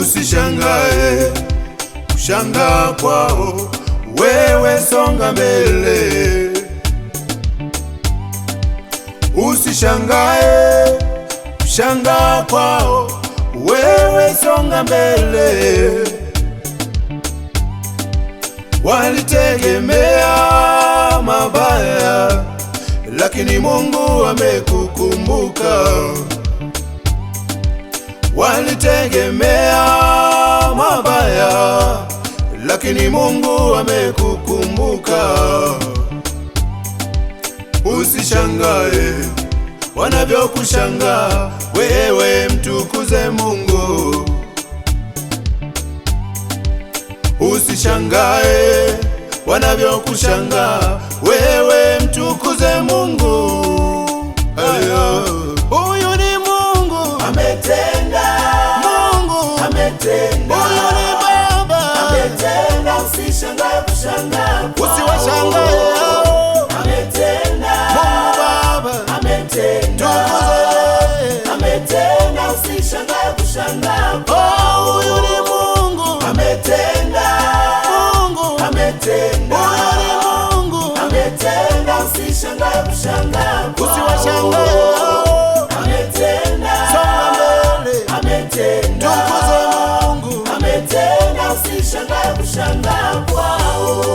Usishangae kushangaa kwao, wewe songa mbele. Usishangae kushangaa kwao, wewe songa mbele. Walitegemea mabaya, lakini Mungu amekukumbuka. Walitegemea mabaya, lakini Mungu amekukumbuka. Usishangae wanavyokushangaa, wewe mtukuze Mungu. Usishangae wanavyokushangaa, wewe mtukuze Mungu. Huyu ni Mungu ametenda, Mungu ametenda, huyu ni Baba ametenda. Usishangae kushangaa, usiwashangae hao. Ametenda Mungu Baba ametenda, ametenda. Usishangae kushangaa, huyu ni Mungu ametenda, Mungu ametenda, huyu ni Mungu ametenda. Usishangae kushangaa, usiwashangae hao. Ametenda, songa mbele, ametenda, tukuze Mungu ametenda. Usishangae kushangaa kwao.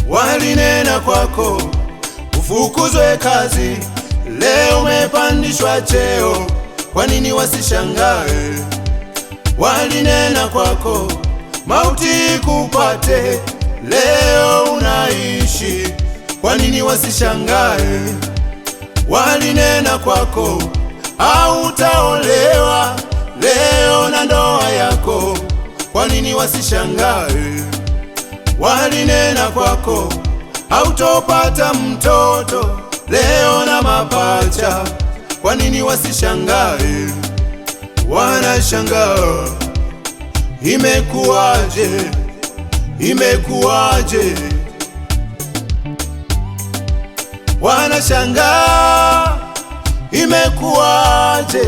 Walinena kwako ufukuzwe kazi, leo umepandishwa cheo, kwa nini wasishangae? Walinena kwako mauti kupate, leo unaishi, kwa nini wasishangae? Walinena kwako hautaolewa, leo na ndoa yako, kwa nini wasishangae? Walinena kwako hautopata mtoto, leo na mapacha, kwa nini wasishangae? Wanashangaa, imekuwaje, imekuwaje? Wanashangaa, imekuwaje,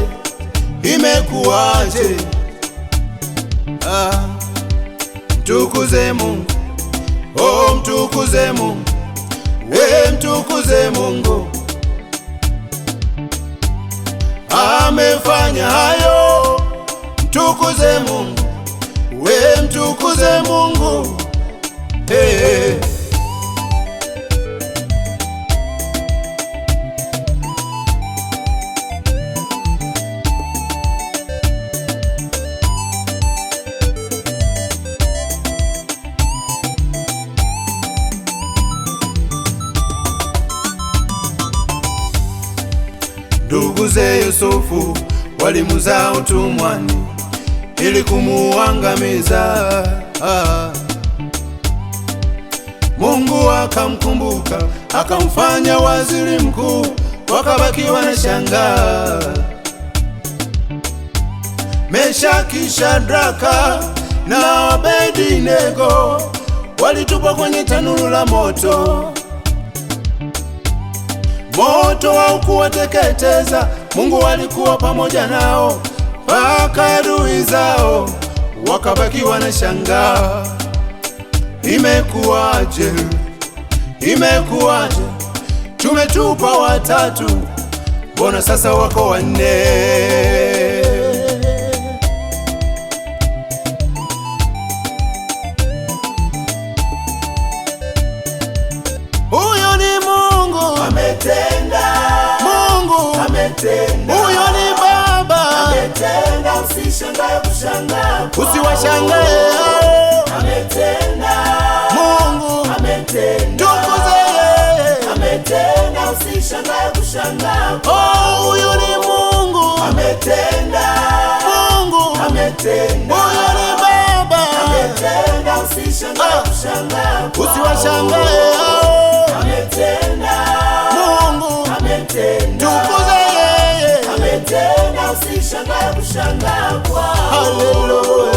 imekuwaje? Mtukuze Mungu, oh mtukuze Mungu, we mtukuze Mungu. Amefanya hayo, mtukuze Mungu, we mtukuze Mungu. Hey. Nduguze Yusufu walimuzaa utumwani ili kumuangamiza. Mungu akamkumbuka, akamfanya waziri mkuu, wakabaki wanashangaa. Meshaki, Shadraka na Abednego walitupwa kwenye tanuru la moto. Moto haukuwateketeza, Mungu alikuwa pamoja nao, mpaka adui zao wakabaki wanashangaa. Imekuwaje, imekuwaje? Tumetupa watatu, mbona sasa wako wanne? Huyo ni Mungu ametenda, Mungu ametenda, huyo ni Baba ametenda. Usishangae kushangaa, usiwashangae hao. Ametenda, Mungu ametenda, tukuze yeye ametenda. Usishangae kushangaa, oh huyo ni Mungu ametenda, Mungu ametenda, huyo ni Baba ametenda. Usishangae kushangaa, usiwashangae hao. Ametenda, Mungu ametenda, tukuze yeye ametenda. ametenda, usishangae kushangaa kwao. Haleluya.